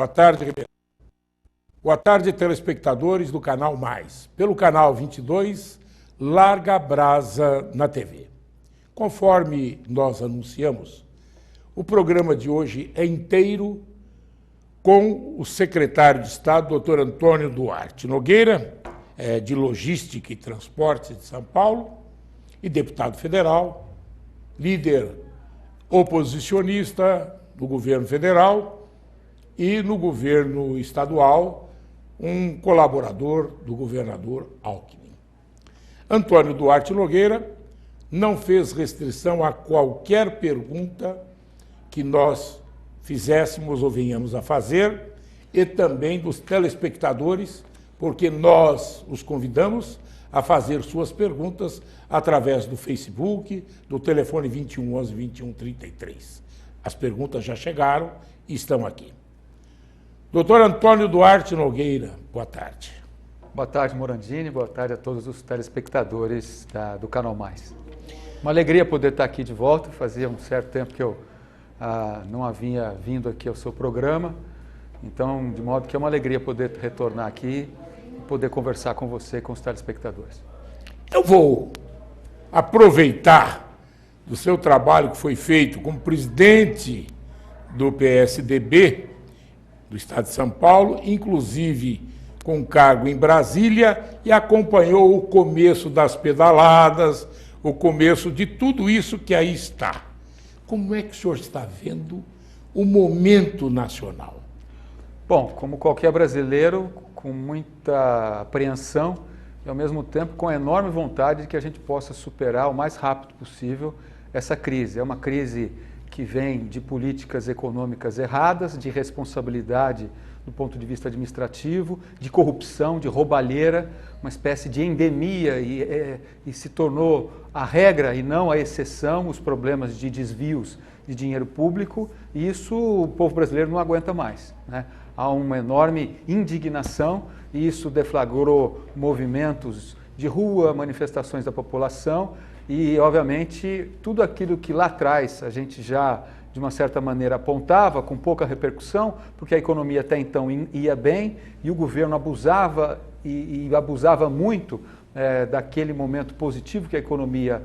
Boa tarde, Ribeirão. Boa tarde, telespectadores do Canal Mais. Pelo Canal 22, Larga a Brasa na TV. Conforme nós anunciamos, o programa de hoje é inteiro com o secretário de Estado, Dr. Antônio Duarte Nogueira, de Logística e Transportes de São Paulo, e deputado federal, líder oposicionista do governo federal e no governo estadual, um colaborador do governador Alckmin. Antônio Duarte Nogueira não fez restrição a qualquer pergunta que nós fizéssemos ou venhamos a fazer, e também dos telespectadores, porque nós os convidamos a fazer suas perguntas através do Facebook, do telefone 21 11 21 33. As perguntas já chegaram e estão aqui. Doutor Antônio Duarte Nogueira, boa tarde. Boa tarde, Morandini, boa tarde a todos os telespectadores do Canal Mais. Uma alegria poder estar aqui de volta, fazia um certo tempo que eu não havia vindo aqui ao seu programa, então, de modo que é uma alegria poder retornar aqui e poder conversar com você e com os telespectadores. Eu vou aproveitar do seu trabalho que foi feito como presidente do PSDB do Estado de São Paulo, inclusive com cargo em Brasília, e acompanhou o começo das pedaladas, o começo de tudo isso que aí está. Como é que o senhor está vendo o momento nacional? Bom, como qualquer brasileiro, com muita apreensão e, ao mesmo tempo, com enorme vontade de que a gente possa superar o mais rápido possível essa crise. É uma crise que vem de políticas econômicas erradas, de responsabilidade do ponto de vista administrativo, de corrupção, de roubalheira, uma espécie de endemia e se tornou a regra e não a exceção, os problemas de desvios de dinheiro público, e isso o povo brasileiro não aguenta mais, né? Há uma enorme indignação e isso deflagrou movimentos de rua, manifestações da população e, obviamente, tudo aquilo que lá atrás a gente já, de uma certa maneira, apontava com pouca repercussão, porque a economia até então ia bem e o governo abusava e abusava muito daquele momento positivo que a economia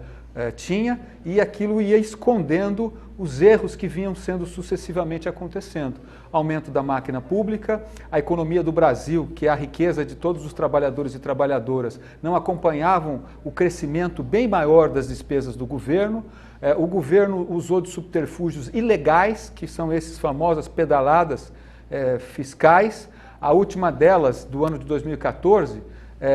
tinha, e aquilo ia escondendo os erros que vinham sendo sucessivamente acontecendo. Aumento da máquina pública, a economia do Brasil, que é a riqueza de todos os trabalhadores e trabalhadoras, não acompanhavam o crescimento bem maior das despesas do governo. O governo usou de subterfúgios ilegais, que são esses famosas pedaladas fiscais. A última delas, do ano de 2014,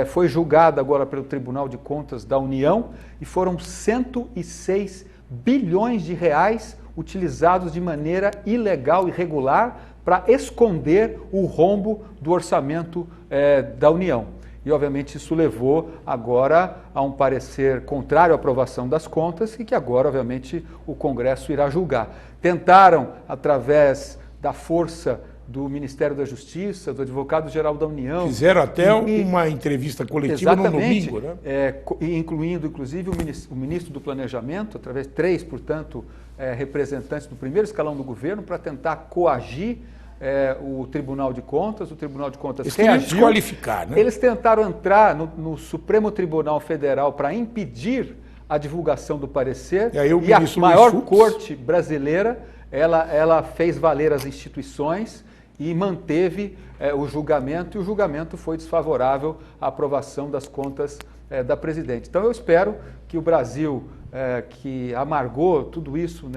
foi julgada agora pelo Tribunal de Contas da União e foram 106 bilhões de reais utilizados de maneira ilegal e irregular para esconder o rombo do orçamento da União. E, obviamente, isso levou agora a um parecer contrário à aprovação das contas e que agora, obviamente, o Congresso irá julgar. Tentaram, através da força do Ministério da Justiça, do Advogado-Geral da União. Fizeram até uma entrevista coletiva no domingo, né? Incluindo, inclusive, o ministro do Planejamento, através de 3, portanto, representantes do primeiro escalão do governo, para tentar coagir o Tribunal de Contas. O Tribunal de Contas reagiu. Desqualificar, né? Eles tentaram entrar no Supremo Tribunal Federal para impedir a divulgação do parecer, e a maior corte brasileira, ela fez valer as instituições e manteve o julgamento, e o julgamento foi desfavorável à aprovação das contas da presidente. Então eu espero que o Brasil, que amargou tudo isso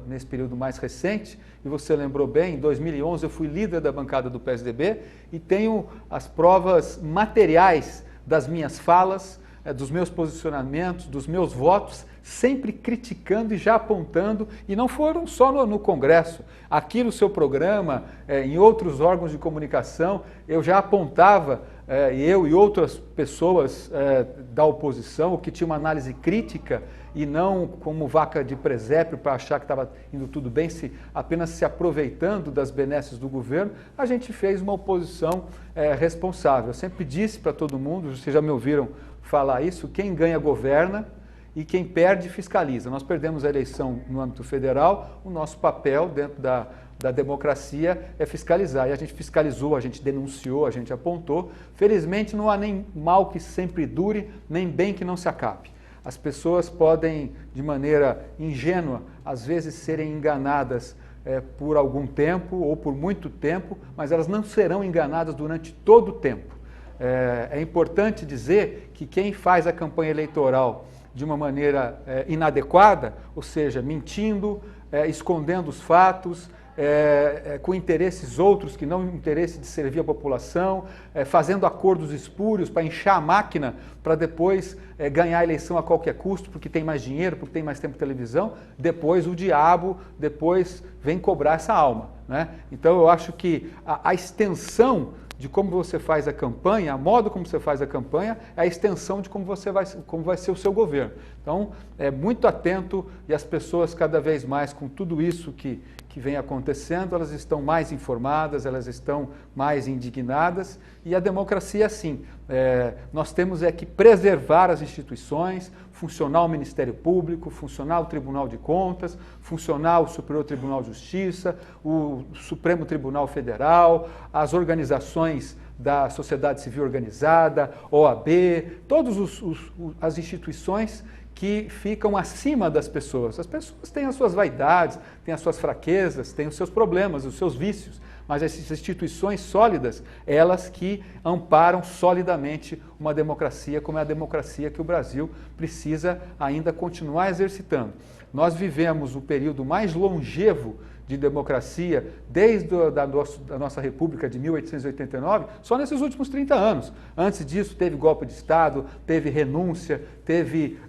nesse período mais recente, e você lembrou bem, em 2011 eu fui líder da bancada do PSDB e tenho as provas materiais das minhas falas, dos meus posicionamentos, dos meus votos, sempre criticando e já apontando, e não foram só no Congresso. Aqui no seu programa, em outros órgãos de comunicação, eu já apontava, eu e outras pessoas da oposição, que tinha uma análise crítica e não como vaca de presépio para achar que estava indo tudo bem, apenas se aproveitando das benesses do governo, a gente fez uma oposição responsável. Eu sempre disse para todo mundo, vocês já me ouviram falar isso, quem ganha governa e quem perde fiscaliza. Nós perdemos a eleição no âmbito federal, o nosso papel dentro da democracia é fiscalizar. E a gente fiscalizou, a gente denunciou, a gente apontou. Felizmente não há nem mal que sempre dure, nem bem que não se acabe. As pessoas podem, de maneira ingênua, às vezes serem enganadas por algum tempo ou por muito tempo, mas elas não serão enganadas durante todo o tempo. É importante dizer que quem faz a campanha eleitoral de uma maneira inadequada, ou seja, mentindo, escondendo os fatos, com interesses outros que não o interesse de servir a população, fazendo acordos espúrios para inchar a máquina para depois ganhar a eleição a qualquer custo, porque tem mais dinheiro, porque tem mais tempo de televisão, depois o diabo vem cobrar essa alma, né? Então eu acho que a extensão de como você faz a campanha, a modo como você faz a campanha, é a extensão de como vai ser o seu governo. Então, muito atento, e as pessoas cada vez mais, com tudo isso que vem acontecendo, elas estão mais informadas, elas estão mais indignadas, e a democracia, sim. Nós temos que preservar as instituições, funcionar o Ministério Público, funcionar o Tribunal de Contas, funcionar o Superior Tribunal de Justiça, o Supremo Tribunal Federal, as organizações da sociedade civil organizada, OAB, todas as instituições que ficam acima das pessoas. As pessoas têm as suas vaidades, têm as suas fraquezas, têm os seus problemas, os seus vícios, mas essas instituições sólidas, elas que amparam solidamente uma democracia como é a democracia que o Brasil precisa ainda continuar exercitando. Nós vivemos o período mais longevo de democracia desde a nossa República de 1889, só nesses últimos 30 anos. Antes disso, teve golpe de Estado, teve renúncia, teve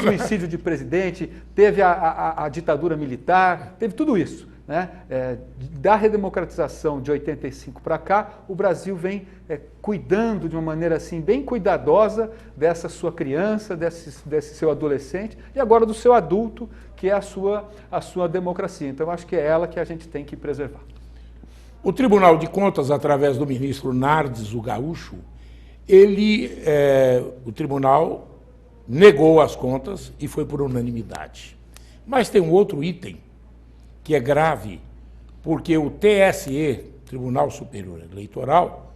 suicídio de presidente, teve a ditadura militar, teve tudo isso, né? Da redemocratização de 85 para cá, o Brasil vem cuidando de uma maneira assim bem cuidadosa dessa sua criança, desse seu adolescente e agora do seu adulto, que é a sua democracia. Então, acho que é ela que a gente tem que preservar. O Tribunal de Contas, através do ministro Nardes, o Gaúcho, o tribunal negou as contas e foi por unanimidade. Mas tem um outro item que é grave, porque o TSE, Tribunal Superior Eleitoral,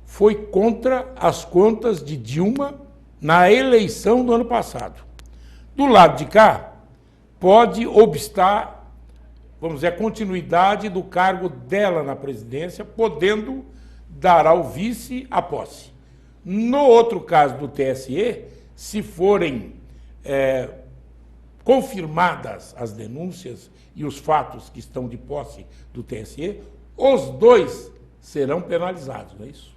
foi contra as contas de Dilma na eleição do ano passado. Do lado de cá, pode obstar, vamos dizer, a continuidade do cargo dela na presidência, podendo dar ao vice a posse. No outro caso do TSE, se forem confirmadas as denúncias e os fatos que estão de posse do TSE, os dois serão penalizados, não é isso?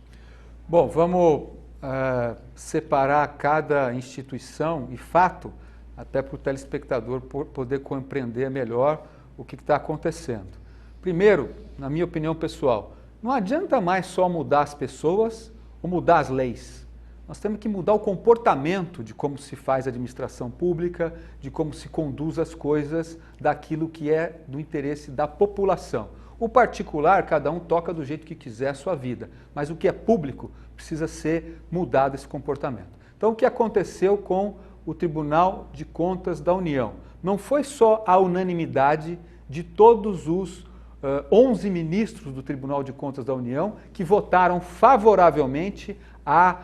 Bom, vamos separar cada instituição e fato, até para o telespectador poder compreender melhor o que está acontecendo. Primeiro, na minha opinião pessoal, não adianta mais só mudar as pessoas ou mudar as leis. Nós temos que mudar o comportamento de como se faz a administração pública, de como se conduz as coisas, daquilo que é do interesse da população. O particular, cada um toca do jeito que quiser a sua vida, mas o que é público precisa ser mudado esse comportamento. Então, o que aconteceu com o Tribunal de Contas da União? Não foi só a unanimidade de todos os 11 ministros do Tribunal de Contas da União que votaram favoravelmente a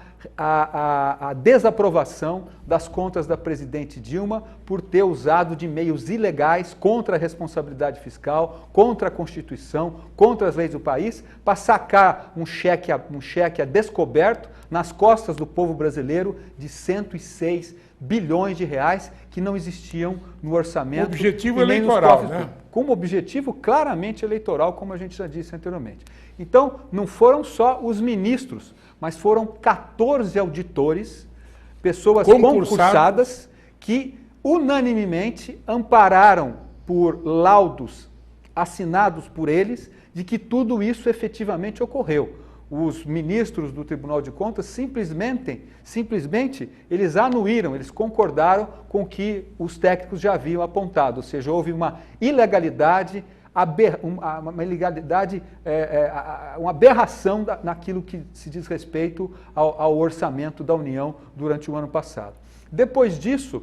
desaprovação das contas da presidente Dilma por ter usado de meios ilegais contra a responsabilidade fiscal, contra a Constituição, contra as leis do país, para sacar um cheque a descoberto nas costas do povo brasileiro de 106 bilhões de reais que não existiam no orçamento. O objetivo eleitoral, né? Com um objetivo claramente eleitoral, como a gente já disse anteriormente. Então, não foram só os ministros, mas foram 14 auditores, pessoas concursadas, que unanimemente ampararam por laudos assinados por eles de que tudo isso efetivamente ocorreu. Os ministros do Tribunal de Contas simplesmente eles anuíram, eles concordaram com o que os técnicos já haviam apontado, ou seja, houve uma ilegalidade, uma aberração naquilo que se diz respeito ao orçamento da União durante o ano passado. Depois disso,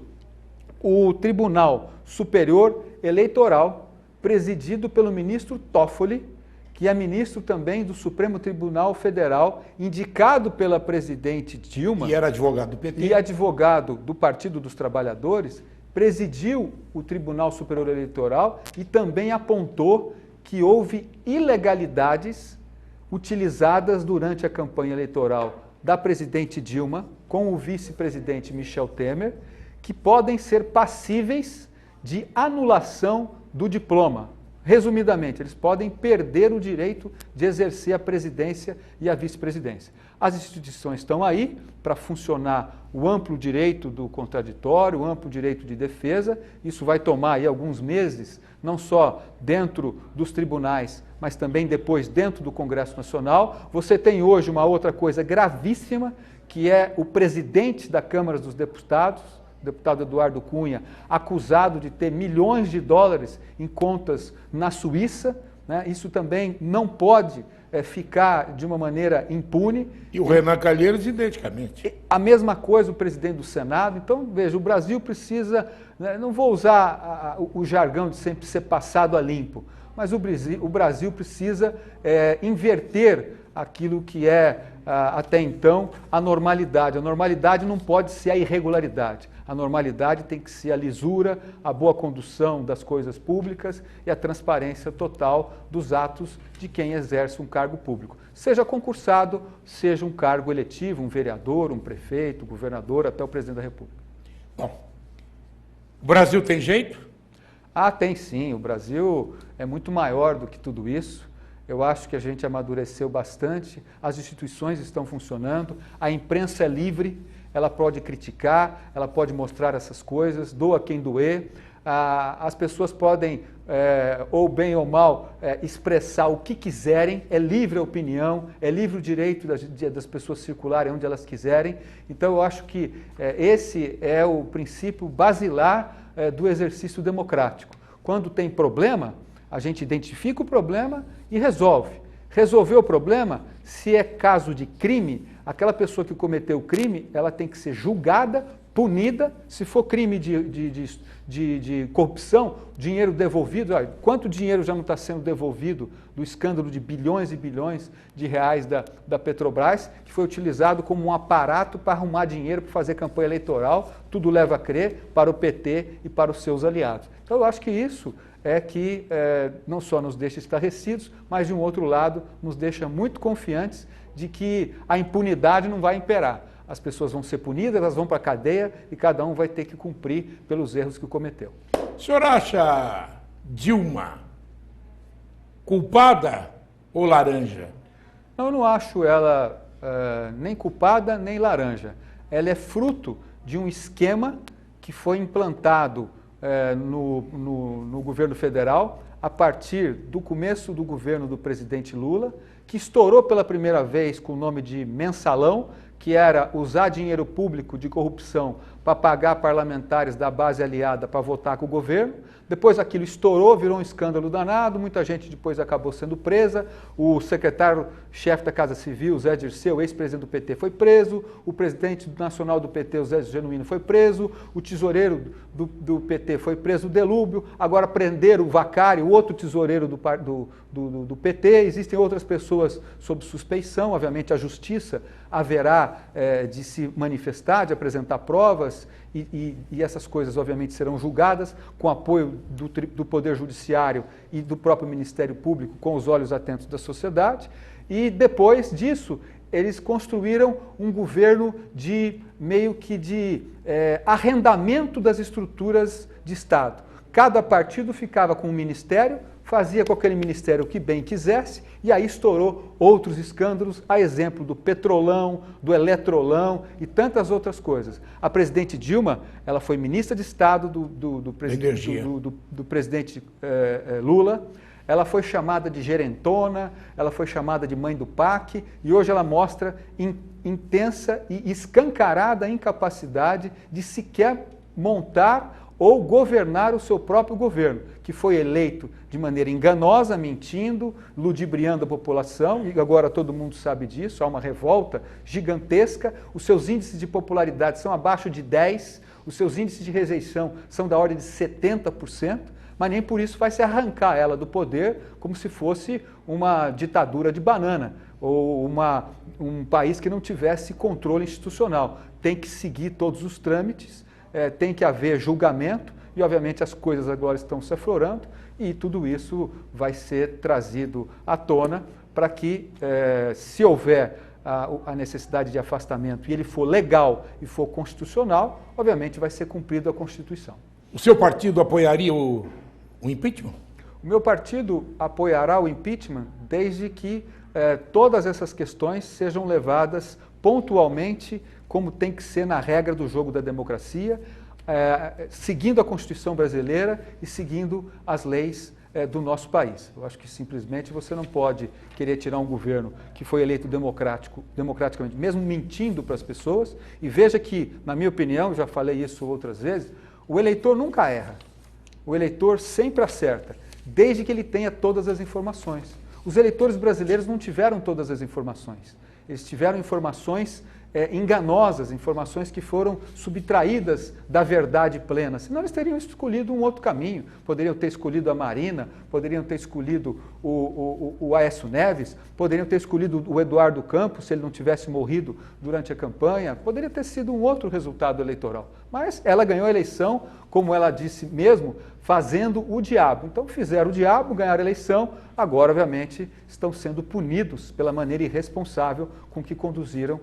o Tribunal Superior Eleitoral presidido pelo ministro Toffoli, que é ministro também do Supremo Tribunal Federal, indicado pela presidente Dilma. E era advogado do PT. E advogado do Partido dos Trabalhadores, presidiu o Tribunal Superior Eleitoral e também apontou que houve ilegalidades utilizadas durante a campanha eleitoral da presidente Dilma com o vice-presidente Michel Temer, que podem ser passíveis de anulação do diploma. Resumidamente, eles podem perder o direito de exercer a presidência e a vice-presidência. As instituições estão aí para funcionar o amplo direito do contraditório, o amplo direito de defesa. Isso vai tomar aí alguns meses, não só dentro dos tribunais, mas também depois dentro do Congresso Nacional. Você tem hoje uma outra coisa gravíssima, que é o presidente da Câmara dos Deputados, o deputado Eduardo Cunha, acusado de ter milhões de dólares em contas na Suíça, né? Isso também não pode ficar de uma maneira impune. E o Renan Calheiros, identicamente. A mesma coisa o presidente do Senado. Então, veja, o Brasil precisa, né, não vou usar o jargão de sempre ser passado a limpo, mas o Brasil precisa inverter aquilo que é, até então, a normalidade. A normalidade não pode ser a irregularidade. A normalidade tem que ser a lisura, a boa condução das coisas públicas e a transparência total dos atos de quem exerce um cargo público. Seja concursado, seja um cargo eletivo, um vereador, um prefeito, um governador, até o presidente da República. Bom, o Brasil tem jeito? Ah, tem sim. O Brasil é muito maior do que tudo isso. Eu acho que a gente amadureceu bastante, as instituições estão funcionando, a imprensa é livre, ela pode criticar, ela pode mostrar essas coisas, doa quem doer, as pessoas podem, ou bem ou mal, expressar o que quiserem, é livre a opinião, é livre o direito das pessoas circularem onde elas quiserem. Então eu acho que esse é o princípio basilar do exercício democrático. Quando tem problema, a gente identifica o problema e resolve. Resolver o problema, se é caso de crime, aquela pessoa que cometeu o crime, ela tem que ser julgada, punida. Se for crime de corrupção, dinheiro devolvido. Quanto dinheiro já não está sendo devolvido do escândalo de bilhões e bilhões de reais da Petrobras, que foi utilizado como um aparato para arrumar dinheiro, para fazer campanha eleitoral, tudo leva a crer, para o PT e para os seus aliados. Então eu acho que isso é que não só nos deixa estarrecidos, mas de um outro lado nos deixa muito confiantes de que a impunidade não vai imperar. As pessoas vão ser punidas, elas vão para a cadeia e cada um vai ter que cumprir pelos erros que cometeu. O senhor acha Dilma culpada ou laranja? Não, eu não acho ela nem culpada nem laranja. Ela é fruto de um esquema que foi implantado no governo federal, a partir do começo do governo do presidente Lula, que estourou pela primeira vez com o nome de mensalão, que era usar dinheiro público de corrupção para pagar parlamentares da base aliada para votar com o governo. Depois aquilo estourou, virou um escândalo danado, muita gente depois acabou sendo presa. O secretário-chefe da Casa Civil, Zé Dirceu, ex-presidente do PT, foi preso. O presidente nacional do PT, o Zé Genuíno, foi preso. O tesoureiro do PT foi preso, o Delúbio. Agora prenderam o Vacari, o outro tesoureiro do PT. Existem outras pessoas sob suspeição. Obviamente a justiça haverá de se manifestar, de apresentar provas, e essas coisas obviamente serão julgadas com apoio do Poder Judiciário e do próprio Ministério Público, com os olhos atentos da sociedade. E depois disso, eles construíram um governo de meio que de arrendamento das estruturas de Estado. Cada partido ficava com um ministério, fazia com aquele ministério o que bem quisesse, e aí estourou outros escândalos, a exemplo do Petrolão, do Eletrolão e tantas outras coisas. A presidente Dilma, ela foi ministra de Estado do presidente Lula, ela foi chamada de gerentona, ela foi chamada de mãe do PAC, e hoje ela mostra intensa e escancarada incapacidade de sequer montar ou governar o seu próprio governo, que foi eleito de maneira enganosa, mentindo, ludibriando a população, e agora todo mundo sabe disso, há uma revolta gigantesca, os seus índices de popularidade são abaixo de 10%, os seus índices de rejeição são da ordem de 70%, mas nem por isso vai se arrancar ela do poder como se fosse uma ditadura de banana ou um país que não tivesse controle institucional. Tem que seguir todos os trâmites, tem que haver julgamento e, obviamente, as coisas agora estão se aflorando e tudo isso vai ser trazido à tona para que, se houver a necessidade de afastamento e ele for legal e for constitucional, obviamente vai ser cumprido a Constituição. O seu partido apoiaria o impeachment? O meu partido apoiará o impeachment desde que todas essas questões sejam levadas pontualmente como tem que ser na regra do jogo da democracia, seguindo a Constituição brasileira e seguindo as leis do nosso país. Eu acho que simplesmente você não pode querer tirar um governo que foi eleito democraticamente, mesmo mentindo para as pessoas, e veja que, na minha opinião, já falei isso outras vezes, o eleitor nunca erra, o eleitor sempre acerta, desde que ele tenha todas as informações. Os eleitores brasileiros não tiveram todas as informações, eles tiveram informações enganosas, informações que foram subtraídas da verdade plena, senão eles teriam escolhido um outro caminho, poderiam ter escolhido a Marina, poderiam ter escolhido o Aécio Neves, poderiam ter escolhido o Eduardo Campos, se ele não tivesse morrido durante a campanha, poderia ter sido um outro resultado eleitoral. Mas ela ganhou a eleição, como ela disse mesmo, fazendo o diabo. Então fizeram o diabo, ganharam a eleição, agora, obviamente, estão sendo punidos pela maneira irresponsável com que conduziram,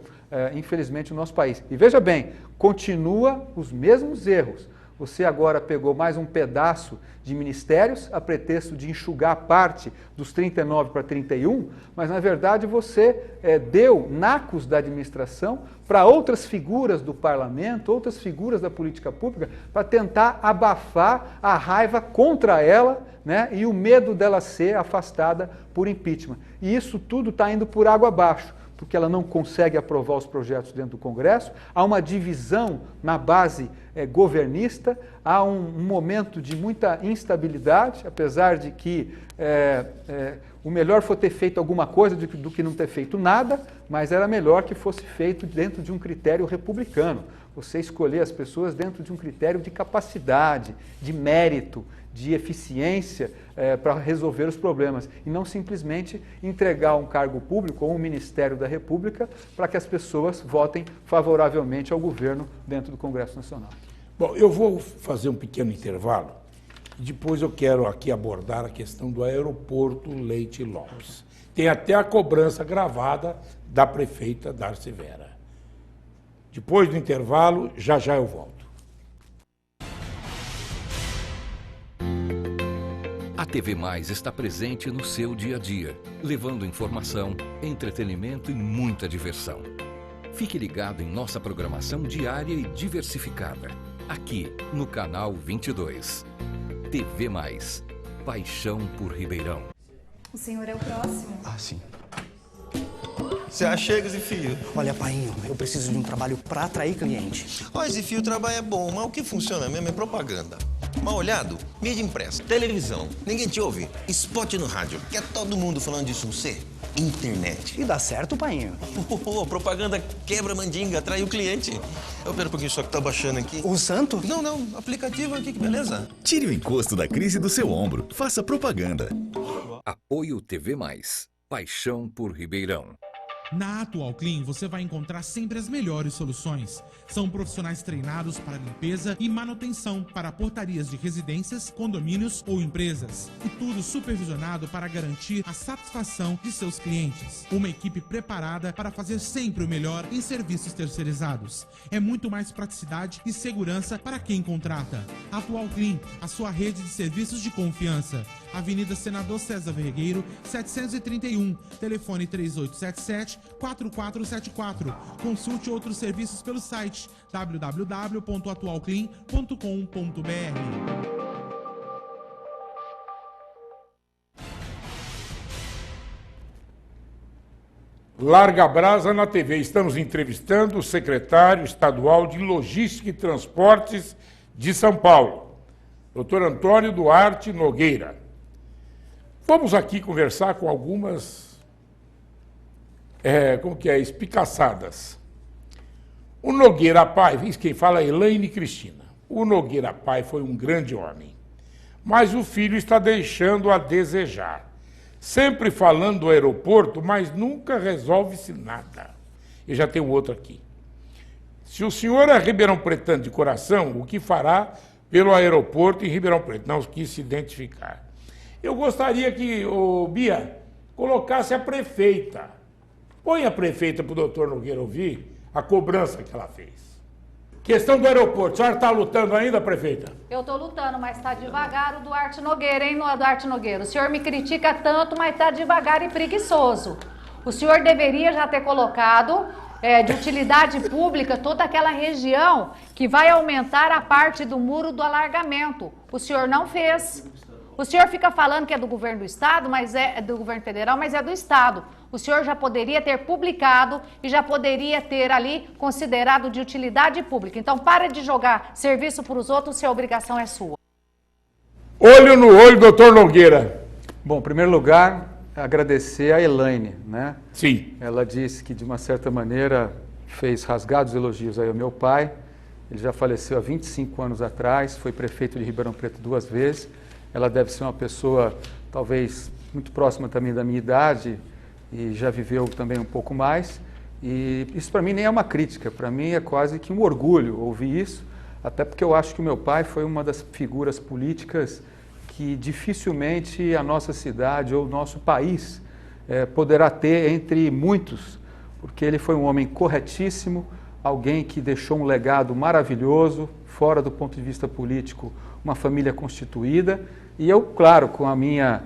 infelizmente, o nosso país. E veja bem, continua os mesmos erros. Você agora pegou mais um pedaço de ministérios a pretexto de enxugar parte dos 39 para 31, mas na verdade você deu nacos da administração para outras figuras do parlamento, outras figuras da política pública, para tentar abafar a raiva contra ela, né, e o medo dela ser afastada por impeachment. E isso tudo está indo por água abaixo, porque ela não consegue aprovar os projetos dentro do Congresso, há uma divisão na base governista, há um momento de muita instabilidade, apesar de que o melhor foi ter feito alguma coisa do que não ter feito nada, mas era melhor que fosse feito dentro de um critério republicano. Você escolher as pessoas dentro de um critério de capacidade, de mérito, de eficiência para resolver os problemas e não simplesmente entregar um cargo público ou um Ministério da República para que as pessoas votem favoravelmente ao governo dentro do Congresso Nacional. Bom, eu vou fazer um pequeno intervalo e depois eu quero aqui abordar a questão do aeroporto Leite Lopes. Tem até a cobrança gravada da prefeita Darcy Vera. Depois do intervalo, já eu volto. A TV Mais está presente no seu dia a dia, levando informação, entretenimento e muita diversão. Fique ligado em nossa programação diária e diversificada, aqui no canal 22. TV Mais, paixão por Ribeirão. O senhor é o próximo. Ah, sim. Você achega, Zifio? Olha, painho, eu preciso de um trabalho para atrair cliente. Ó, Zifio, o trabalho é bom, mas o que funciona mesmo é propaganda. Mal olhado, mídia impressa, televisão, ninguém te ouve, spot no rádio, quer todo mundo falando disso, você? Internet. E dá certo, painho? Propaganda quebra mandinga, atrai o cliente. Eu pera um pouquinho só que tá baixando aqui. O santo? Não, aplicativo aqui, que beleza. Tire o encosto da crise do seu ombro, faça propaganda. Apoio TV Mais, paixão por Ribeirão. Na Atual Clean você vai encontrar sempre as melhores soluções. São profissionais treinados para limpeza e manutenção para portarias de residências, condomínios ou empresas. E tudo supervisionado para garantir a satisfação de seus clientes. Uma equipe preparada para fazer sempre o melhor em serviços terceirizados. É muito mais praticidade e segurança para quem contrata. Atual Clean, a sua rede de serviços de confiança. Avenida Senador César Vergueiro, 731, telefone 3877-4474. Consulte outros serviços pelo site www.atualclean.com.br. Larga a Brasa na TV. Estamos entrevistando o secretário estadual de Logística e Transportes de São Paulo, Dr. Antônio Duarte Nogueira. Vamos aqui conversar com algumas, espicaçadas. O Nogueira pai, quem fala é Elaine Cristina. O Nogueira pai foi um grande homem, mas o filho está deixando a desejar. Sempre falando do aeroporto, mas nunca resolve-se nada. Eu já tenho outro aqui. Se o senhor é ribeirão-pretano de coração, o que fará pelo aeroporto em Ribeirão Preto? Não quis se identificar. Eu gostaria que o Bia colocasse a prefeita. Põe a prefeita para o doutor Nogueira ouvir a cobrança que ela fez. Questão do aeroporto. A senhora está lutando ainda, prefeita? Eu estou lutando, mas está devagar o Duarte Nogueira, hein, Duarte Nogueira? O senhor me critica tanto, mas está devagar e preguiçoso. O senhor deveria já ter colocado de utilidade pública toda aquela região que vai aumentar a parte do muro do alargamento. O senhor não fez. O senhor fica falando que é do governo do estado, mas é do governo federal, mas é do estado. O senhor já poderia ter publicado e já poderia ter ali considerado de utilidade pública. Então, para de jogar serviço para os outros, se a obrigação é sua. Olho no olho, doutor Nogueira. Bom, em primeiro lugar, agradecer a Elaine, né? Sim. Ela disse que, de uma certa maneira, fez rasgados elogios aí ao meu pai. Ele já faleceu há 25 anos atrás, foi prefeito de Ribeirão Preto 2 vezes. Ela deve ser uma pessoa, talvez, muito próxima também da minha idade e já viveu também um pouco mais. E isso para mim nem é uma crítica, para mim é quase que um orgulho ouvir isso, até porque eu acho que o meu pai foi uma das figuras políticas que dificilmente a nossa cidade ou o nosso país poderá ter entre muitos, porque ele foi um homem corretíssimo, alguém que deixou um legado maravilhoso, fora do ponto de vista político, uma família constituída, e eu, claro, com a minha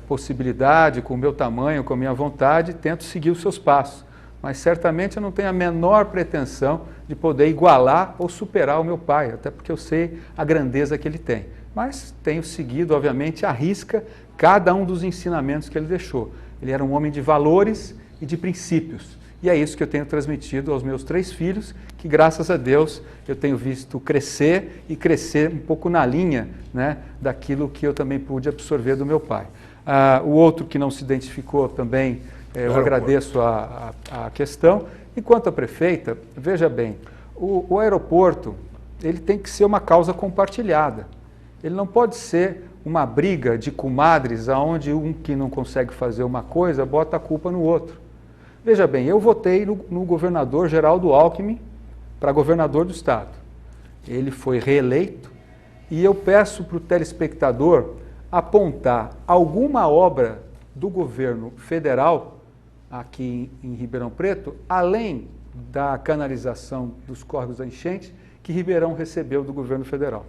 possibilidade, com o meu tamanho, com a minha vontade, tento seguir os seus passos. Mas certamente eu não tenho a menor pretensão de poder igualar ou superar o meu pai, até porque eu sei a grandeza que ele tem. Mas tenho seguido, obviamente, à risca cada um dos ensinamentos que ele deixou. Ele era um homem de valores e de princípios. E é isso que eu tenho transmitido aos meus 3 filhos, que graças a Deus eu tenho visto crescer e crescer um pouco na linha, né, daquilo que eu também pude absorver do meu pai. O outro que não se identificou também, eu agradeço a questão. E quanto à prefeita, veja bem, o aeroporto ele tem que ser uma causa compartilhada. Ele não pode ser uma briga de comadres, onde um que não consegue fazer uma coisa bota a culpa no outro. Veja bem, eu votei no governador Geraldo Alckmin para governador do estado. Ele foi reeleito e eu peço para o telespectador apontar alguma obra do governo federal aqui em Ribeirão Preto, além da canalização dos córregos da enchente que Ribeirão recebeu do governo federal.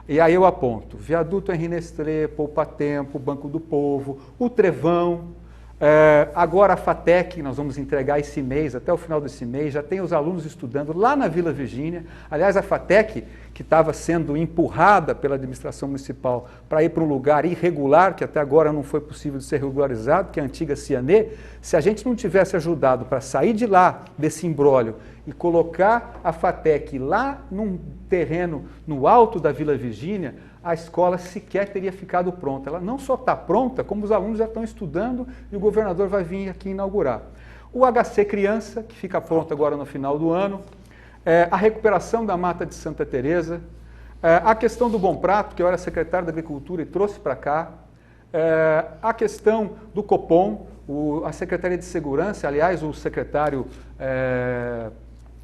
E aí eu aponto viaduto Henri Nestlé, Poupa Tempo, Banco do Povo, o Trevão. Agora a FATEC, nós vamos entregar esse mês, até o final desse mês, já tem os alunos estudando lá na Vila Virgínia. Aliás, a FATEC, que estava sendo empurrada pela administração municipal para ir para um lugar irregular, que até agora não foi possível de ser regularizado, que é a antiga Cianê, se a gente não tivesse ajudado para sair de lá, desse imbróglio, e colocar a FATEC lá num terreno no alto da Vila Virgínia, a escola sequer teria ficado pronta. Ela não só está pronta, como os alunos já estão estudando e o governador vai vir aqui inaugurar. O HC Criança, que fica pronto agora no final do ano, a recuperação da Mata de Santa Teresa, a questão do Bom Prato, que eu era secretário da Agricultura e trouxe para cá, a questão do Copom, a Secretaria de Segurança, aliás, o secretário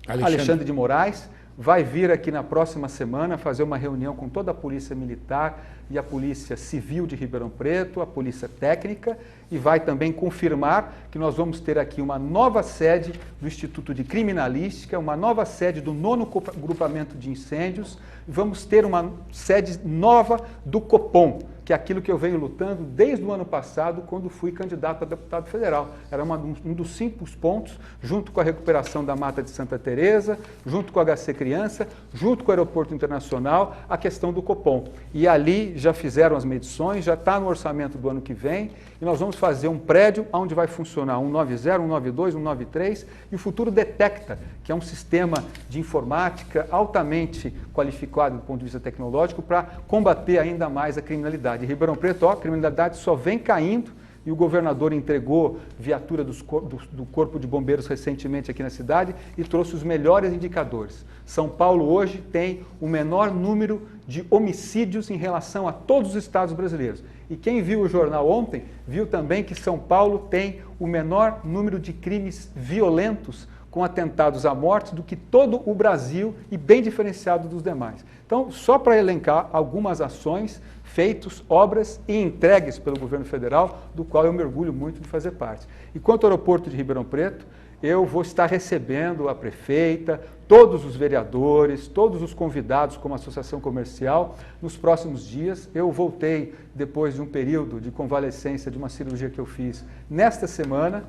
Alexandre de Moraes, vai vir aqui na próxima semana fazer uma reunião com toda a Polícia Militar e a Polícia Civil de Ribeirão Preto, a Polícia Técnica, e vai também confirmar que nós vamos ter aqui uma nova sede do Instituto de Criminalística, uma nova sede do 9º Grupamento de Incêndios, e vamos ter uma sede nova do Copom, que é aquilo que eu venho lutando desde o ano passado, quando fui candidato a deputado federal. Era um dos 5 pontos, junto com a recuperação da Mata de Santa Teresa, junto com o HC Criança, junto com o Aeroporto Internacional, a questão do Copom. E ali já fizeram as medições, já está no orçamento do ano que vem, e nós vamos fazer um prédio onde vai funcionar 190, 192, 193, e o futuro Detecta, que é um sistema de informática altamente qualificado do ponto de vista tecnológico para combater ainda mais a criminalidade. Em Ribeirão Preto, a criminalidade só vem caindo e o governador entregou viatura do Corpo de Bombeiros recentemente aqui na cidade e trouxe os melhores indicadores. São Paulo hoje tem o menor número de homicídios em relação a todos os estados brasileiros. E quem viu o jornal ontem, viu também que São Paulo tem o menor número de crimes violentos com atentados à morte do que todo o Brasil e bem diferenciado dos demais. Então, só para elencar algumas ações, feitos, obras e entregues pelo governo federal, do qual eu me orgulho muito de fazer parte. E quanto ao aeroporto de Ribeirão Preto, eu vou estar recebendo a prefeita, todos os vereadores, todos os convidados como associação comercial nos próximos dias. Eu voltei depois de um período de convalescência de uma cirurgia que eu fiz nesta semana,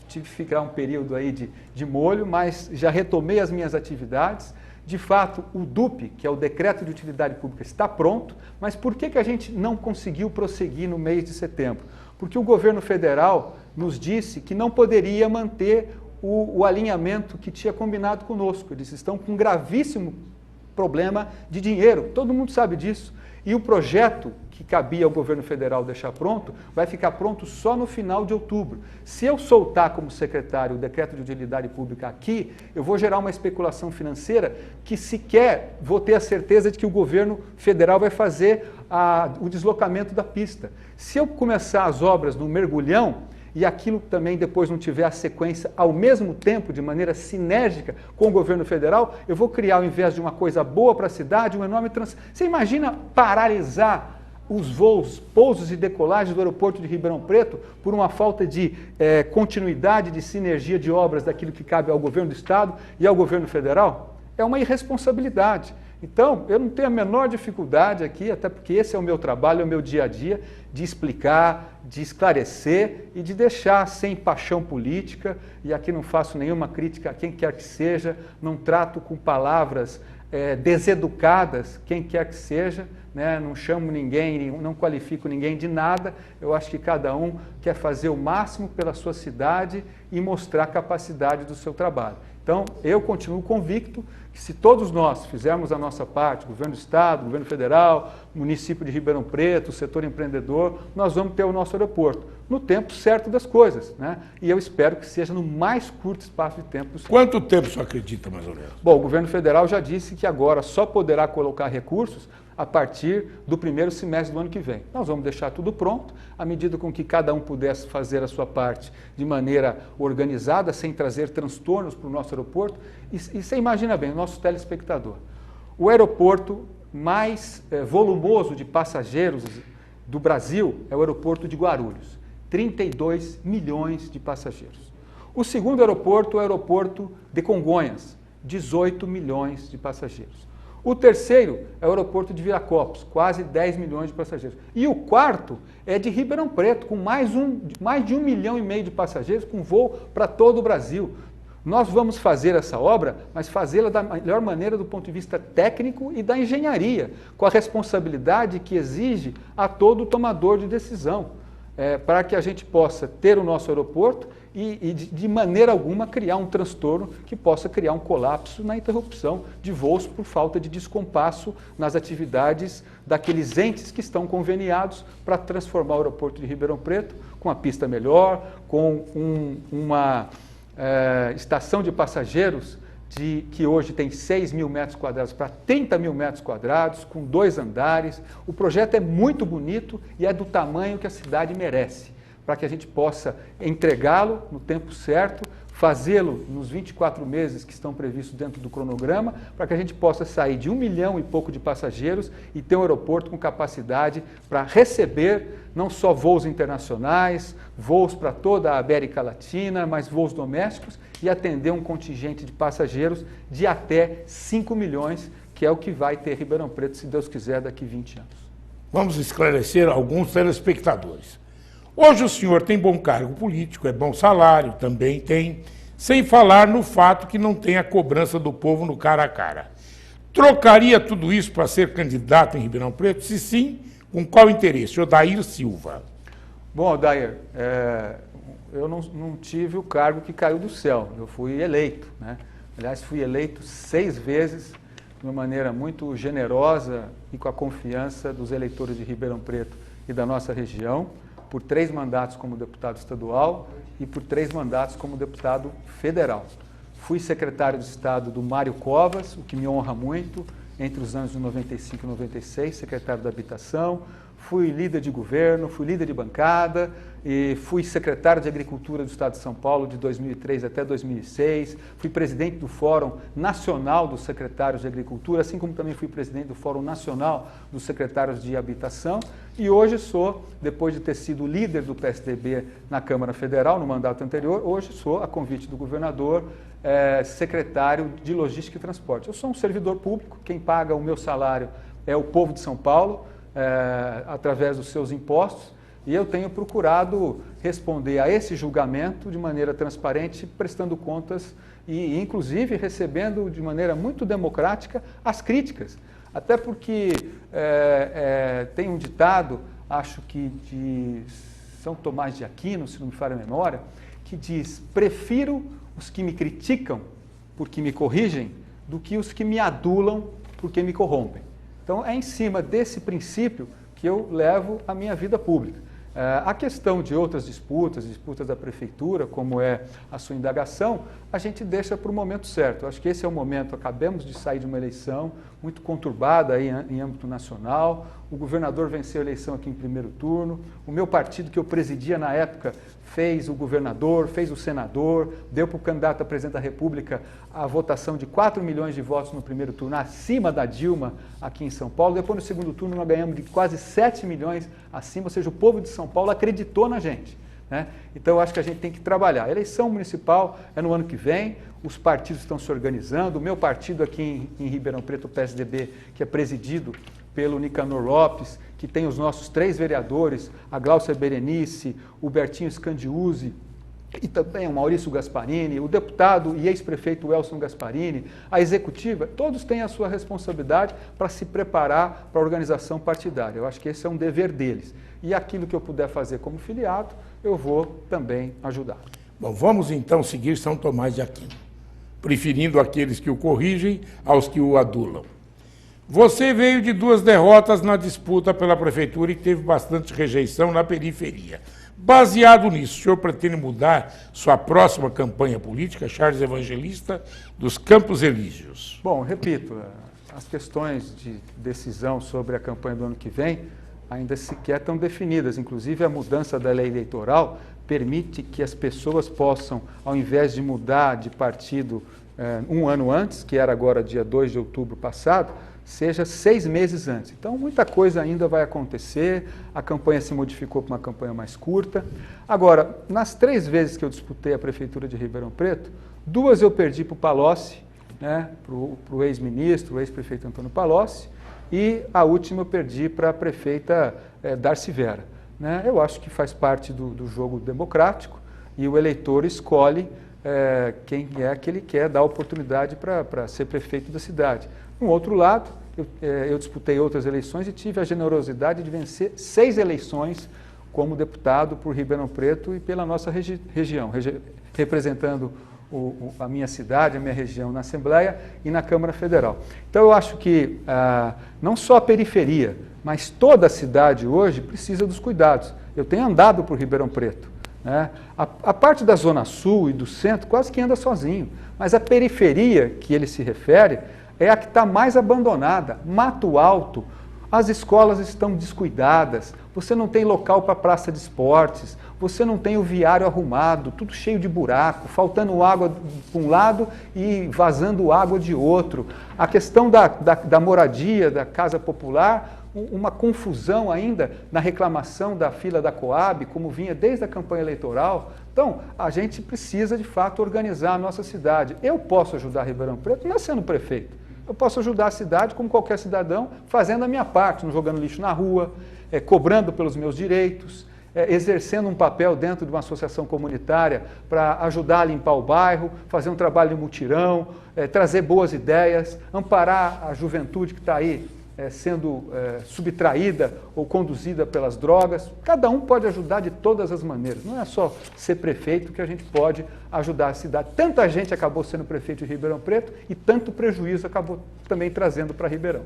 tive que ficar um período aí de molho, mas já retomei as minhas atividades. De fato, o DUP, que é o Decreto de Utilidade Pública, está pronto, mas por que a gente não conseguiu prosseguir no mês de setembro? Porque o governo federal nos disse que não poderia manter o alinhamento que tinha combinado conosco. Eles estão com um gravíssimo problema de dinheiro, todo mundo sabe disso. E o projeto que cabia ao governo federal deixar pronto, vai ficar pronto só no final de outubro. Se eu soltar como secretário o decreto de utilidade pública aqui, eu vou gerar uma especulação financeira que sequer vou ter a certeza de que o governo federal vai fazer o deslocamento da pista. Se eu começar as obras no mergulhão, e aquilo também depois não tiver a sequência ao mesmo tempo, de maneira sinérgica com o governo federal, eu vou criar, ao invés de uma coisa boa para a cidade, um enorme Você imagina paralisar os voos, pousos e decolagens do aeroporto de Ribeirão Preto por uma falta de continuidade, de sinergia de obras daquilo que cabe ao governo do Estado e ao governo federal? É uma irresponsabilidade. Então, eu não tenho a menor dificuldade aqui, até porque esse é o meu trabalho, é o meu dia a dia, de explicar, de esclarecer e de deixar sem paixão política, e aqui não faço nenhuma crítica a quem quer que seja, não trato com palavras deseducadas, quem quer que seja, né? Não chamo ninguém, não qualifico ninguém de nada, eu acho que cada um quer fazer o máximo pela sua cidade e mostrar a capacidade do seu trabalho. Então, eu continuo convicto que se todos nós fizermos a nossa parte, governo do Estado, governo federal, município de Ribeirão Preto, setor empreendedor, nós vamos ter o nosso aeroporto no tempo certo das coisas, né? E eu espero que seja no mais curto espaço de tempo possível. Quanto tempo você acredita, mais ou menos? Bom, o governo federal já disse que agora só poderá colocar recursos a partir do primeiro semestre do ano que vem. Nós vamos deixar tudo pronto, à medida com que cada um pudesse fazer a sua parte de maneira organizada, sem trazer transtornos para o nosso aeroporto. E você imagina bem, o nosso telespectador, o aeroporto mais volumoso de passageiros do Brasil é o aeroporto de Guarulhos, 32 milhões de passageiros. O segundo aeroporto é o aeroporto de Congonhas, 18 milhões de passageiros. O terceiro é o aeroporto de Viracopos, quase 10 milhões de passageiros. E o quarto é de Ribeirão Preto, com mais de 1,5 milhão de passageiros, com voo para todo o Brasil. Nós vamos fazer essa obra, mas fazê-la da melhor maneira do ponto de vista técnico e da engenharia, com a responsabilidade que exige a todo tomador de decisão, para que a gente possa ter o nosso aeroporto e de maneira alguma criar um transtorno que possa criar um colapso na interrupção de voos por falta de descompasso nas atividades daqueles entes que estão conveniados para transformar o aeroporto de Ribeirão Preto com uma pista melhor, com uma estação de passageiros que hoje tem 6 mil metros quadrados para 30 mil metros quadrados, com 2 andares. O projeto é muito bonito e é do tamanho que a cidade merece, para que a gente possa entregá-lo no tempo certo, fazê-lo nos 24 meses que estão previstos dentro do cronograma, para que a gente possa sair de 1 milhão e pouco de passageiros e ter um aeroporto com capacidade para receber não só voos internacionais, voos para toda a América Latina, mas voos domésticos e atender um contingente de passageiros de até 5 milhões, que é o que vai ter Ribeirão Preto, se Deus quiser, daqui 20 anos. Vamos esclarecer alguns telespectadores. Hoje o senhor tem bom cargo político, é bom salário, também tem, sem falar no fato que não tem a cobrança do povo no cara a cara. Trocaria tudo isso para ser candidato em Ribeirão Preto? Se sim, com qual interesse? Odair Silva. Bom, Odair, eu não tive o cargo que caiu do céu, eu fui eleito, né? Aliás, fui eleito 6 vezes, de uma maneira muito generosa e com a confiança dos eleitores de Ribeirão Preto e da nossa região. por 3 mandatos como deputado estadual e por 3 mandatos como deputado federal. Fui secretário de Estado do Mário Covas, o que me honra muito, entre os anos de 95 e 96, secretário da Habitação. Fui líder de governo, fui líder de bancada, e fui secretário de Agricultura do Estado de São Paulo de 2003 até 2006, fui presidente do Fórum Nacional dos Secretários de Agricultura, assim como também fui presidente do Fórum Nacional dos Secretários de Habitação, e hoje sou, depois de ter sido líder do PSDB na Câmara Federal, no mandato anterior, hoje sou, a convite do governador, secretário de Logística e Transporte. Eu sou um servidor público, quem paga o meu salário é o povo de São Paulo, através dos seus impostos, e eu tenho procurado responder a esse julgamento de maneira transparente, prestando contas e, inclusive, recebendo de maneira muito democrática as críticas. Até porque tem um ditado, acho que de São Tomás de Aquino, se não me falha a memória, que diz: prefiro os que me criticam porque me corrigem do que os que me adulam porque me corrompem. Então, é em cima desse princípio que eu levo a minha vida pública. A questão de outras disputas da prefeitura, como é a sua indagação, a gente deixa para o momento certo. Eu acho que esse é o momento, acabamos de sair de uma eleição muito conturbada aí em âmbito nacional, o governador venceu a eleição aqui em primeiro turno, o meu partido que eu presidia na época fez o governador, fez o senador, deu para o candidato a presidente da República a votação de 4 milhões de votos no primeiro turno, acima da Dilma aqui em São Paulo. Depois, no segundo turno, nós ganhamos de quase 7 milhões acima, ou seja, o povo de São Paulo acreditou na gente, né? Então, eu acho que a gente tem que trabalhar. A eleição municipal é no ano que vem, os partidos estão se organizando, o meu partido aqui em Ribeirão Preto, o PSDB, que é presidido pelo Nicanor Lopes, que tem os nossos 3 vereadores, a Gláucia Berenice, o Bertinho Scandiuzzi e também o Maurício Gasparini, o deputado e ex-prefeito Elson Gasparini, a executiva, todos têm a sua responsabilidade para se preparar para a organização partidária. Eu acho que esse é um dever deles. E aquilo que eu puder fazer como filiado, eu vou também ajudar. Bom, vamos então seguir São Tomás de Aquino, preferindo aqueles que o corrigem aos que o adulam. Você veio de 2 derrotas na disputa pela prefeitura e teve bastante rejeição na periferia. Baseado nisso, o senhor pretende mudar sua próxima campanha política, Charles Evangelista, dos Campos Elíseos? Bom, repito, as questões de decisão sobre a campanha do ano que vem ainda sequer estão definidas. Inclusive, a mudança da lei eleitoral permite que as pessoas possam, ao invés de mudar de partido um ano antes, que era agora dia 2 de outubro passado, seja 6 meses antes. Então, muita coisa ainda vai acontecer, a campanha se modificou para uma campanha mais curta. Agora, nas 3 vezes que eu disputei a Prefeitura de Ribeirão Preto, 2 eu perdi para o Palocci, né, para o ex-ministro, o ex-prefeito Antônio Palocci, e a última eu perdi para a prefeita Darcy Vera. Né? Eu acho que faz parte do jogo democrático e o eleitor escolhe quem é que ele quer dar oportunidade para ser prefeito da cidade. Um outro lado, eu disputei outras eleições e tive a generosidade de vencer 6 eleições como deputado por Ribeirão Preto e pela nossa região, representando a minha cidade, a minha região na Assembleia e na Câmara Federal. Então, eu acho que não só a periferia, mas toda a cidade hoje precisa dos cuidados. Eu tenho andado por Ribeirão Preto, né? A parte da Zona Sul e do centro quase que anda sozinho, mas a periferia que ele se refere é a que está mais abandonada, Mato Alto, as escolas estão descuidadas, você não tem local para praça de esportes, você não tem o viário arrumado, tudo cheio de buraco, faltando água de um lado e vazando água de outro. A questão da moradia, da casa popular, uma confusão ainda na reclamação da fila da Coab, como vinha desde a campanha eleitoral. Então, a gente precisa, de fato, organizar a nossa cidade. Eu posso ajudar Ribeirão Preto não é sendo prefeito. Eu posso ajudar a cidade, como qualquer cidadão, fazendo a minha parte, não jogando lixo na rua, cobrando pelos meus direitos, exercendo um papel dentro de uma associação comunitária para ajudar a limpar o bairro, fazer um trabalho de mutirão, trazer boas ideias, amparar a juventude que está aí sendo subtraída ou conduzida pelas drogas. Cada um pode ajudar de todas as maneiras. Não é só ser prefeito que a gente pode ajudar a cidade. Tanta gente acabou sendo prefeito de Ribeirão Preto e tanto prejuízo acabou também trazendo para Ribeirão.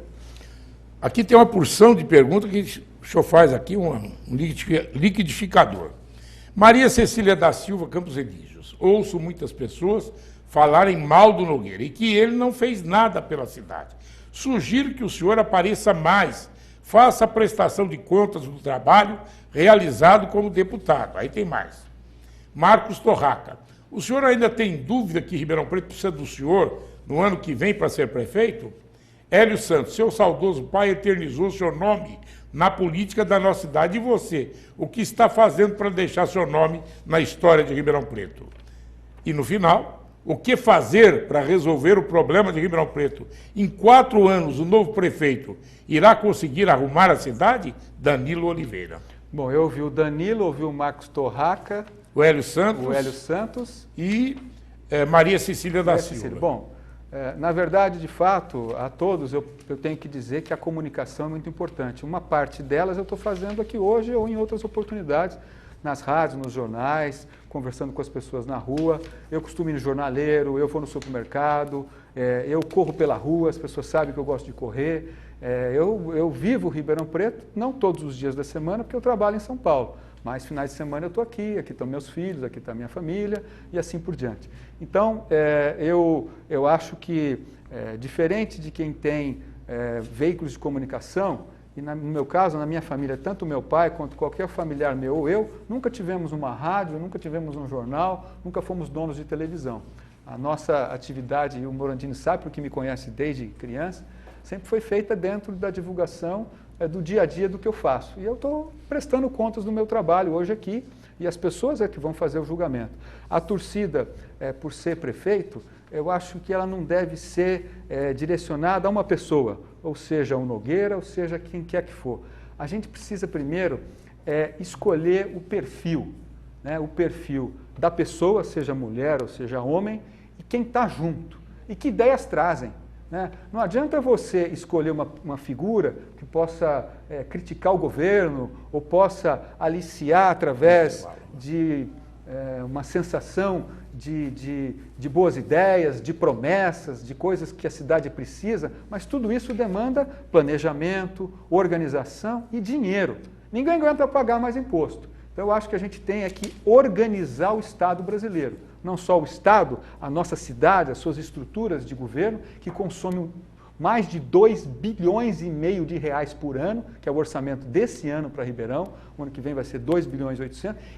Aqui tem uma porção de perguntas que o senhor faz aqui, um liquidificador. Maria Cecília da Silva, Campos Elíseos. Ouço muitas pessoas falarem mal do Nogueira e que ele não fez nada pela cidade. Sugiro que o senhor apareça mais, faça a prestação de contas do trabalho realizado como deputado. Aí tem mais. Marcos Torraca. O senhor ainda tem dúvida que Ribeirão Preto precisa do senhor no ano que vem para ser prefeito? Hélio Santos, seu saudoso pai eternizou seu nome na política da nossa cidade. E você, o que está fazendo para deixar seu nome na história de Ribeirão Preto? E no final, o que fazer para resolver o problema de Ribeirão Preto? Em 4 anos, o novo prefeito irá conseguir arrumar a cidade? Danilo Oliveira. Bom, eu ouvi o Danilo, ouvi o Marcos Torraca, o Hélio Santos, e Maria Cecília da Silva. Bom, na verdade, de fato, a todos eu tenho que dizer que a comunicação é muito importante. Uma parte delas eu estou fazendo aqui hoje ou em outras oportunidades, nas rádios, nos jornais, conversando com as pessoas na rua. Eu costumo ir no jornaleiro, eu vou no supermercado, eu corro pela rua, as pessoas sabem que eu gosto de correr. Eu vivo Ribeirão Preto, não todos os dias da semana, porque eu trabalho em São Paulo. Mas finais de semana eu estou aqui estão meus filhos, aqui está minha família e assim por diante. Então, eu acho que, diferente de quem tem veículos de comunicação, e no meu caso, na minha família, tanto meu pai quanto qualquer familiar meu ou eu, nunca tivemos uma rádio, nunca tivemos um jornal, nunca fomos donos de televisão. A nossa atividade, e o Morandini sabe, porque me conhece desde criança, sempre foi feita dentro da divulgação do dia a dia do que eu faço. E eu estou prestando contas do meu trabalho hoje aqui, e as pessoas é que vão fazer o julgamento. A torcida, por ser prefeito, eu acho que ela não deve ser direcionada a uma pessoa, ou seja, o Nogueira, ou seja, quem quer que for. A gente precisa primeiro escolher o perfil da pessoa, seja mulher ou seja homem, e quem está junto, e que ideias trazem. Né? Não adianta você escolher uma figura que possa criticar o governo ou possa aliciar através de uma sensação de boas ideias, de promessas, de coisas que a cidade precisa, mas tudo isso demanda planejamento, organização e dinheiro. Ninguém aguenta pagar mais imposto. Então eu acho que a gente tem que organizar o Estado brasileiro. Não só o Estado, a nossa cidade, as suas estruturas de governo, que consomem mais de 2,5 bilhões de reais por ano, que é o orçamento desse ano para Ribeirão, o ano que vem vai ser 2,8 bilhões,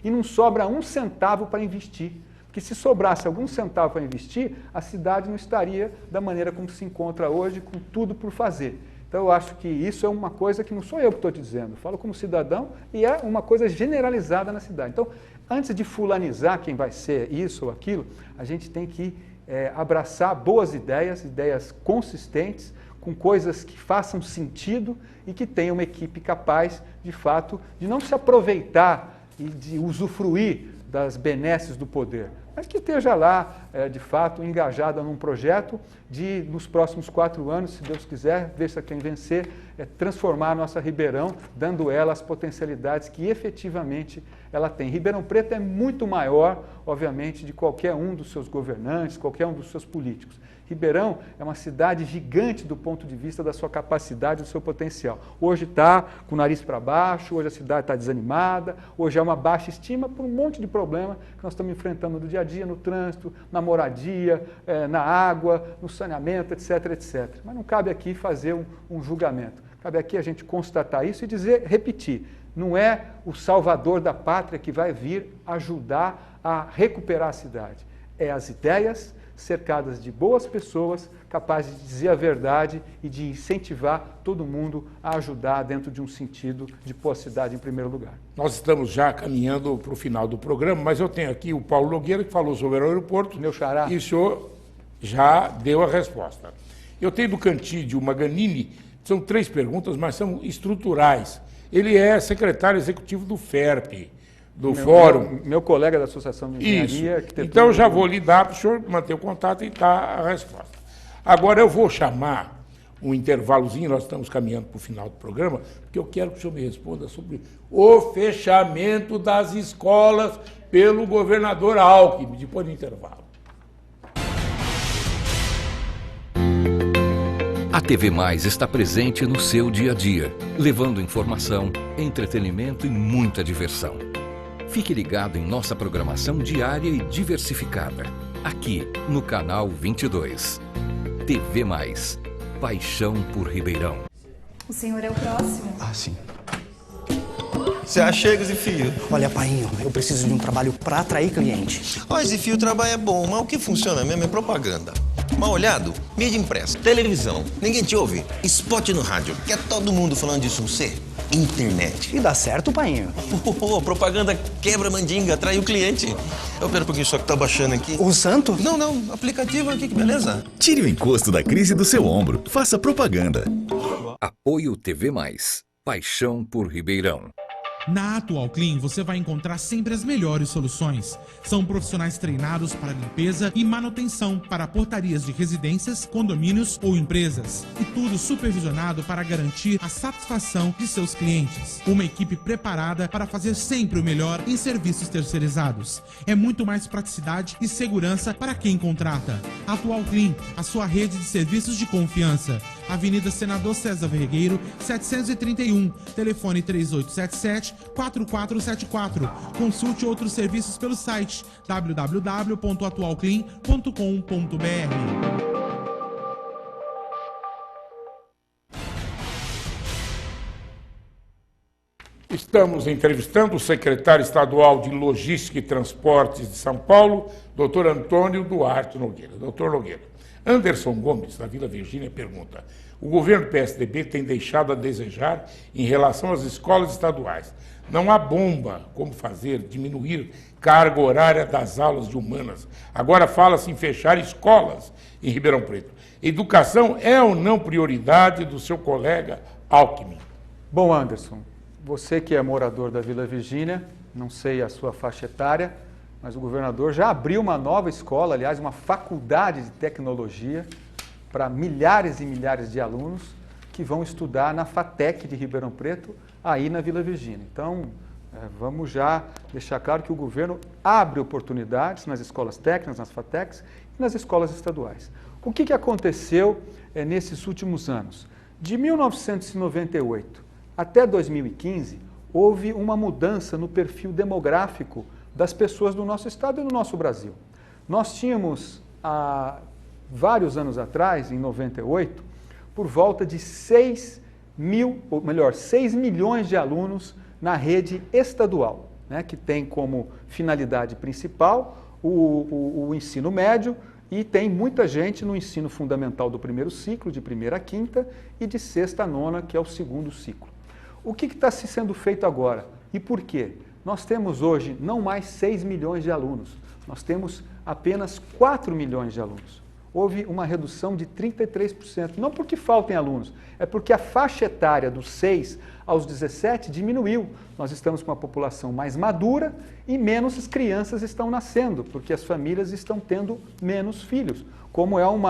e não sobra um centavo para investir. Porque se sobrasse algum centavo para investir, a cidade não estaria da maneira como se encontra hoje, com tudo por fazer. Então eu acho que isso é uma coisa que não sou eu que estou te dizendo, eu falo como cidadão e é uma coisa generalizada na cidade. Então, antes de fulanizar quem vai ser isso ou aquilo, a gente tem que abraçar boas ideias, ideias consistentes, com coisas que façam sentido e que tenham uma equipe capaz, de fato, de não se aproveitar e de usufruir das benesses do poder, mas que esteja lá, de fato, engajada num projeto de, nos próximos 4 anos, se Deus quiser, ver se quem vencer, transformar a nossa Ribeirão, dando ela as potencialidades que efetivamente ela tem. Ribeirão Preto é muito maior, obviamente, de qualquer um dos seus governantes, qualquer um dos seus políticos. Ribeirão é uma cidade gigante do ponto de vista da sua capacidade, do seu potencial. Hoje está com o nariz para baixo, hoje a cidade está desanimada, hoje há uma baixa estima por um monte de problema que nós estamos enfrentando no dia a dia, no trânsito, na moradia, na água, no saneamento, etc, etc. Mas não cabe aqui fazer um julgamento. Cabe aqui a gente constatar isso e repetir, não é o salvador da pátria que vai vir ajudar a recuperar a cidade. É as ideias cercadas de boas pessoas, capazes de dizer a verdade e de incentivar todo mundo a ajudar dentro de um sentido de pôr a cidade em primeiro lugar. Nós estamos já caminhando para o final do programa, mas eu tenho aqui o Paulo Nogueira, que falou sobre o aeroporto. Meu xará. E o senhor já deu a resposta. Eu tenho do Cantídio Maganini, são 3 perguntas, mas são estruturais. Ele é secretário executivo do FERP, do Fórum. Meu colega da Associação de Engenharia. Isso. Então, eu já vou lhe dar para o senhor manter o contato e dar a resposta. Agora, eu vou chamar um intervalozinho, nós estamos caminhando para o final do programa, porque eu quero que o senhor me responda sobre o fechamento das escolas pelo governador Alckmin, depois do intervalo. A TV Mais está presente no seu dia a dia, levando informação, entretenimento e muita diversão. Fique ligado em nossa programação diária e diversificada, aqui no canal 22. TV Mais, paixão por Ribeirão. O senhor é o próximo. Ah, sim. Você achega, Zifio? Olha, painho, eu preciso de um trabalho pra atrair cliente. Ó, Zifio, o trabalho é bom, mas o que funciona mesmo é propaganda. Mal olhado, mídia impressa, televisão, ninguém te ouve, spot no rádio, quer todo mundo falando disso, você? Internet. E dá certo, painho? Propaganda quebra mandinga, atrai o cliente. Eu pera um pouquinho só que tá baixando aqui. O santo? Não, aplicativo aqui, que beleza. Tire o encosto da crise do seu ombro. Faça propaganda. Apoio TV Mais, paixão por Ribeirão. Na Atual Clean você vai encontrar sempre as melhores soluções. São profissionais treinados para limpeza e manutenção para portarias de residências, condomínios ou empresas. E tudo supervisionado para garantir a satisfação de seus clientes. Uma equipe preparada para fazer sempre o melhor em serviços terceirizados. É muito mais praticidade e segurança para quem contrata. Atual Clean, a sua rede de serviços de confiança. Avenida Senador César Vergueiro, 731, telefone 3877-4474. Consulte outros serviços pelo site www.atualclean.com.br. Estamos entrevistando o secretário estadual de Logística e Transportes de São Paulo, Dr. Antônio Duarte Nogueira. Dr. Nogueira, Anderson Gomes, da Vila Virgínia, pergunta: o governo PSDB tem deixado a desejar em relação às escolas estaduais. Não há bomba como fazer diminuir carga horária das aulas de humanas. Agora fala-se em fechar escolas em Ribeirão Preto. Educação é ou não prioridade do seu colega Alckmin? Bom, Anderson, você que é morador da Vila Virgínia, não sei a sua faixa etária, mas o governador já abriu uma nova escola, aliás, uma faculdade de tecnologia para milhares e milhares de alunos que vão estudar na FATEC de Ribeirão Preto, aí na Vila Virgínia. Então, vamos já deixar claro que o governo abre oportunidades nas escolas técnicas, nas FATECs e nas escolas estaduais. O que aconteceu nesses últimos anos? De 1998 até 2015, houve uma mudança no perfil demográfico das pessoas do nosso estado e do nosso Brasil. Nós tínhamos, há vários anos atrás, em 98, por volta de 6 milhões de alunos na rede estadual, né, que tem como finalidade principal o ensino médio e tem muita gente no ensino fundamental do primeiro ciclo, de primeira a quinta, e de sexta a nona, que é o segundo ciclo. O que está sendo feito agora? E por quê? Nós temos hoje não mais 6 milhões de alunos, nós temos apenas 4 milhões de alunos. Houve uma redução de 33%, não porque faltem alunos, é porque a faixa etária dos 6 aos 17 diminuiu. Nós estamos com uma população mais madura e menos crianças estão nascendo, porque as famílias estão tendo menos filhos, como é um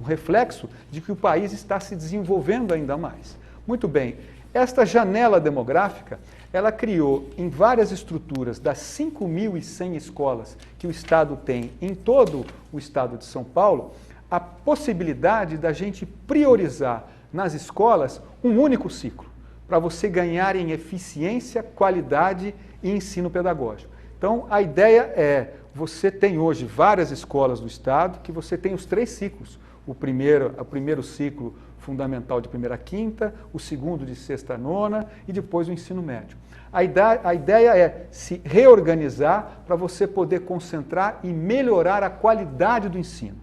reflexo de que o país está se desenvolvendo ainda mais. Muito bem, esta janela demográfica, ela criou em várias estruturas das 5.100 escolas que o Estado tem em todo o Estado de São Paulo, a possibilidade da gente priorizar nas escolas um único ciclo, para você ganhar em eficiência, qualidade e ensino pedagógico. Então, a ideia é, você tem hoje várias escolas do Estado que você tem os 3 ciclos. O primeiro ciclo fundamental de primeira a quinta, o segundo de sexta a nona e depois o ensino médio. A ideia é se reorganizar para você poder concentrar e melhorar a qualidade do ensino.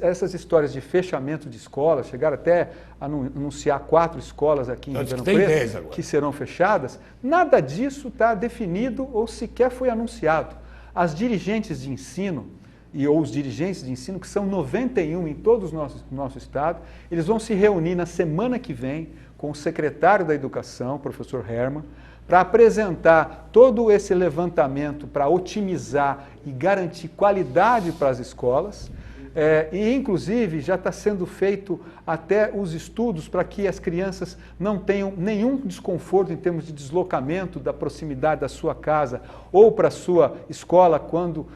Essas histórias de fechamento de escolas, chegaram até a anunciar 4 escolas aqui em Ribeirão Preto que serão fechadas, nada disso está definido ou sequer foi anunciado. As dirigentes de ensino ou os dirigentes de ensino, que são 91 em todo o nosso estado, eles vão se reunir na semana que vem com o secretário da Educação, o professor Herman, para apresentar todo esse levantamento para otimizar e garantir qualidade para as escolas. E, inclusive, já está sendo feito até os estudos para que as crianças não tenham nenhum desconforto em termos de deslocamento da proximidade da sua casa ou para a sua escola quando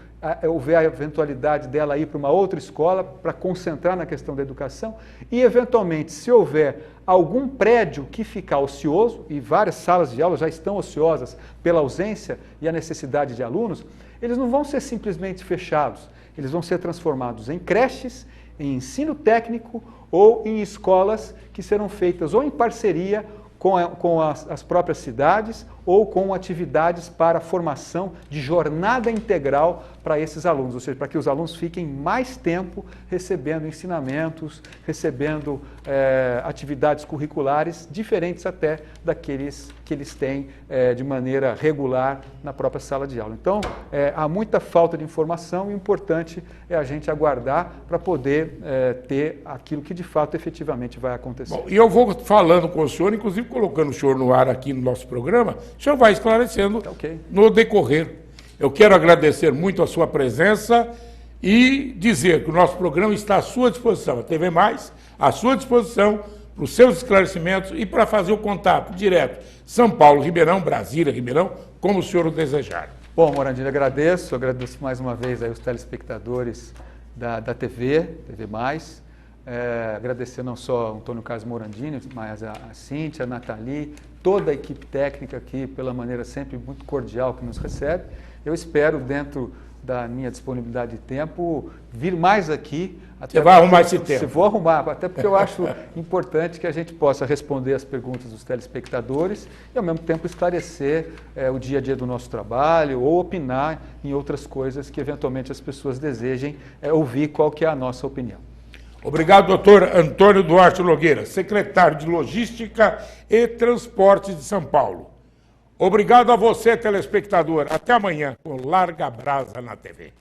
houver a eventualidade dela ir para uma outra escola para concentrar na questão da educação e, eventualmente, se houver algum prédio que ficar ocioso, e várias salas de aula já estão ociosas pela ausência e a necessidade de alunos, eles não vão ser simplesmente fechados, eles vão ser transformados em creches, em ensino técnico ou em escolas que serão feitas ou em parceria com as próprias cidades ou com atividades para a formação de jornada integral para esses alunos, ou seja, para que os alunos fiquem mais tempo recebendo ensinamentos, recebendo atividades curriculares diferentes até daqueles que eles têm de maneira regular na própria sala de aula. Então, há muita falta de informação e o importante é a gente aguardar para poder ter aquilo que de fato efetivamente vai acontecer. Bom, e eu vou falando com o senhor, inclusive colocando o senhor no ar aqui no nosso programa, o senhor vai esclarecendo no decorrer. Eu quero agradecer muito a sua presença e dizer que o nosso programa está à sua disposição, a TV Mais, à sua disposição para os seus esclarecimentos e para fazer o contato direto São Paulo, Ribeirão, Brasília, Ribeirão, como o senhor o desejar. Bom, Morandini, agradeço mais uma vez aí os telespectadores da TV Mais. Agradecer não só ao Antônio Carlos Morandini, mas a Cíntia, a Nathalie, toda a equipe técnica aqui, pela maneira sempre muito cordial que nos recebe. Eu espero, dentro da minha disponibilidade de tempo, vir mais aqui. Você vai arrumar esse tempo? Vou arrumar, até porque eu acho importante que a gente possa responder as perguntas dos telespectadores e, ao mesmo tempo, esclarecer o dia a dia do nosso trabalho ou opinar em outras coisas que, eventualmente, as pessoas desejem ouvir qual que é a nossa opinião. Obrigado, doutor Antônio Duarte Nogueira, secretário de Logística e Transportes de São Paulo. Obrigado a você, telespectador. Até amanhã, com Larga Brasa na TV.